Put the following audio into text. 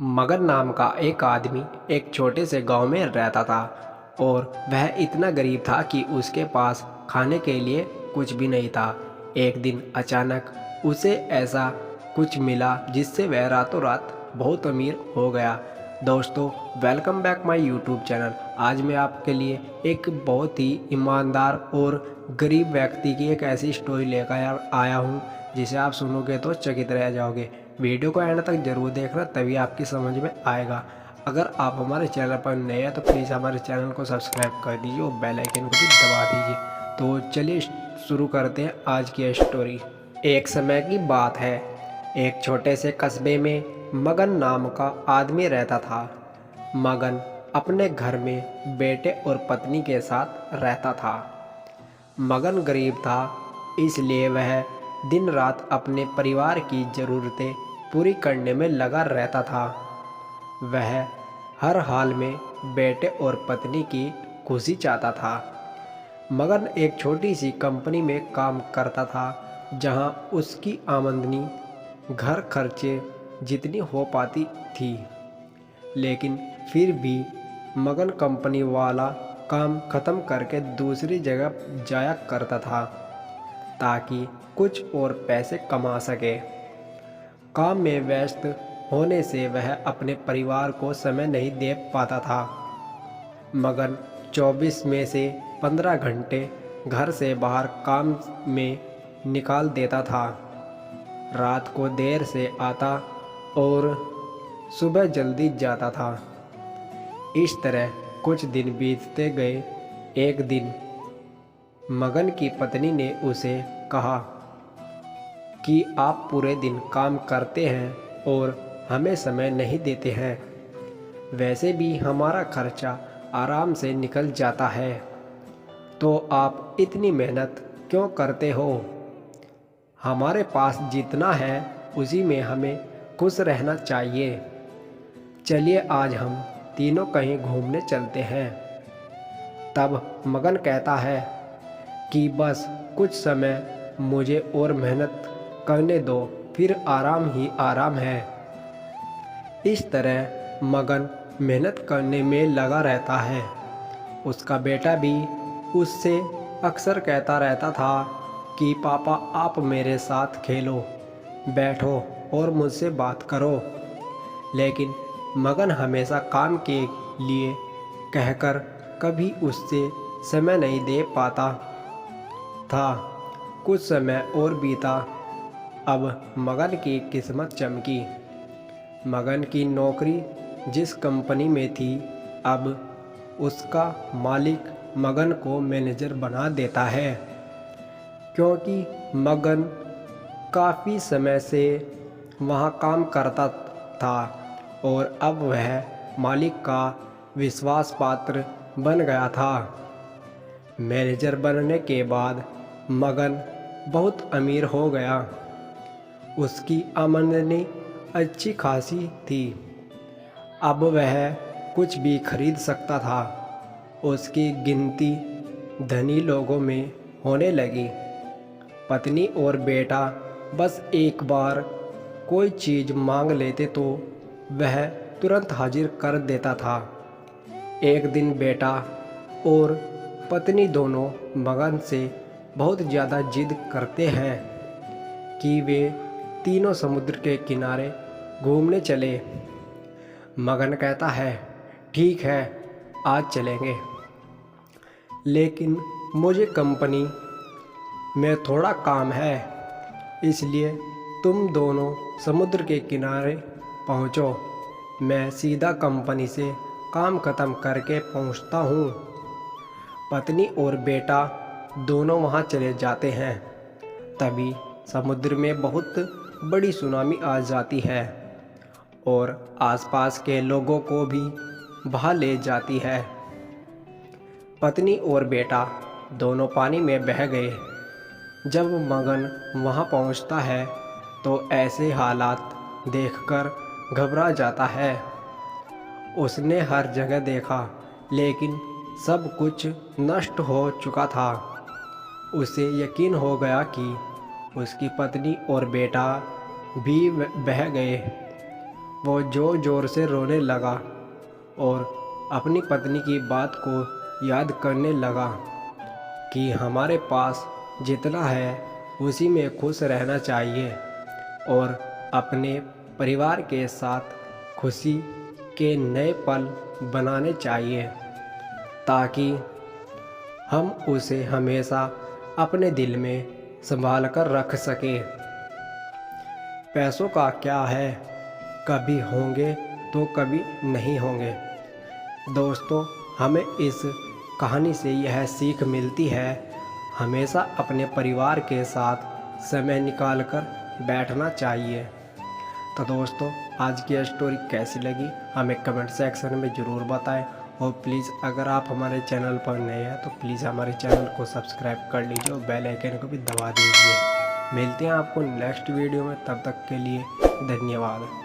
मगन नाम का एक आदमी एक छोटे से गांव में रहता था और वह इतना गरीब था कि उसके पास खाने के लिए कुछ भी नहीं था। एक दिन अचानक उसे ऐसा कुछ मिला जिससे वह रातों रात बहुत अमीर हो गया। दोस्तों, welcome back my YouTube channel. आज मैं आपके लिए एक बहुत ही ईमानदार और गरीब व्यक्ति की एक ऐसी स्टोरी लेकर आया हूँ जिसे आप सुनोगे तो चकित रह जाओगे। वीडियो को एंड तक जरूर देखना, तभी आपकी समझ में आएगा। अगर आप हमारे चैनल पर नए हैं तो प्लीज़ हमारे चैनल को सब्सक्राइब कर दीजिए और बेल आइकन को भी दबा दीजिए। तो चलिए शुरू करते हैं आज की स्टोरी। एक समय की बात है, एक छोटे से कस्बे में मगन नाम का आदमी रहता था। मगन अपने घर में बेटे और पत्नी के साथ रहता था। मगन गरीब था, इसलिए वह दिन रात अपने परिवार की ज़रूरतें पूरी करने में लगा रहता था। वह हर हाल में बेटे और पत्नी की खुशी चाहता था। मगन एक छोटी सी कंपनी में काम करता था, जहां उसकी आमदनी घर खर्चे जितनी हो पाती थी। लेकिन फिर भी मगन कंपनी वाला काम ख़त्म करके दूसरी जगह जाया करता था ताकि कुछ और पैसे कमा सके। काम में व्यस्त होने से वह अपने परिवार को समय नहीं दे पाता था। मगन 24 में से 15 घंटे घर से बाहर काम में निकाल देता था। रात को देर से आता और सुबह जल्दी जाता था। इस तरह कुछ दिन बीतते गए। एक दिन मगन की पत्नी ने उसे कहा कि आप पूरे दिन काम करते हैं और हमें समय नहीं देते हैं। वैसे भी हमारा खर्चा आराम से निकल जाता है, तो आप इतनी मेहनत क्यों करते हो? हमारे पास जितना है उसी में हमें खुश रहना चाहिए। चलिए आज हम तीनों कहीं घूमने चलते हैं। तब मगन कहता है कि बस कुछ समय मुझे और मेहनत करने दो, फिर आराम ही आराम है। इस तरह मगन मेहनत करने में लगा रहता है। उसका बेटा भी उससे अक्सर कहता रहता था कि पापा आप मेरे साथ खेलो, बैठो और मुझसे बात करो। लेकिन मगन हमेशा काम के लिए कहकर कभी उससे समय नहीं दे पाता था। कुछ समय और बीता। अब मगन की किस्मत चमकी। मगन की नौकरी जिस कंपनी में थी, अब उसका मालिक मगन को मैनेजर बना देता है, क्योंकि मगन काफ़ी समय से वहाँ काम करता था और अब वह मालिक का विश्वास पात्र बन गया था। मैनेजर बनने के बाद मगन बहुत अमीर हो गया। उसकी आमदनी अच्छी खासी थी। अब वह कुछ भी खरीद सकता था। उसकी गिनती धनी लोगों में होने लगी। पत्नी और बेटा बस एक बार कोई चीज़ मांग लेते तो वह तुरंत हाजिर कर देता था। एक दिन बेटा और पत्नी दोनों मगन से बहुत ज़्यादा जिद करते हैं कि वे तीनों समुद्र के किनारे घूमने चले। मगन कहता है, ठीक है, आज चलेंगे, लेकिन मुझे कंपनी में थोड़ा काम है, इसलिए तुम दोनों समुद्र के किनारे पहुँचो। मैं सीधा कंपनी से काम ख़त्म करके पहुँचता हूँ। पत्नी और बेटा दोनों वहाँ चले जाते हैं। तभी समुद्र में बहुत बड़ी सुनामी आ जाती है और आसपास के लोगों को भी बहा ले जाती है। पत्नी और बेटा दोनों पानी में बह गए। जब मगन वहाँ पहुँचता है तो ऐसे हालात देखकर घबरा जाता है। उसने हर जगह देखा, लेकिन सब कुछ नष्ट हो चुका था। उसे यकीन हो गया कि उसकी पत्नी और बेटा भी बह गए। वो ज़ोर ज़ोर से रोने लगा और अपनी पत्नी की बात को याद करने लगा कि हमारे पास जितना है उसी में खुश रहना चाहिए और अपने परिवार के साथ खुशी के नए पल बनाने चाहिए ताकि हम उसे हमेशा अपने दिल में संभाल कर रख सकें। पैसों का क्या है, कभी होंगे तो कभी नहीं होंगे। दोस्तों, हमें इस कहानी से यह सीख मिलती है, हमेशा अपने परिवार के साथ समय निकाल कर बैठना चाहिए। तो दोस्तों, आज की स्टोरी कैसी लगी हमें कमेंट सेक्शन में ज़रूर बताएं और प्लीज़ अगर आप हमारे चैनल पर नए हैं तो प्लीज़ हमारे चैनल को सब्सक्राइब कर लीजिए और बेल आइकन को भी दबा दीजिए। मिलते हैं आपको नेक्स्ट वीडियो में, तब तक के लिए धन्यवाद।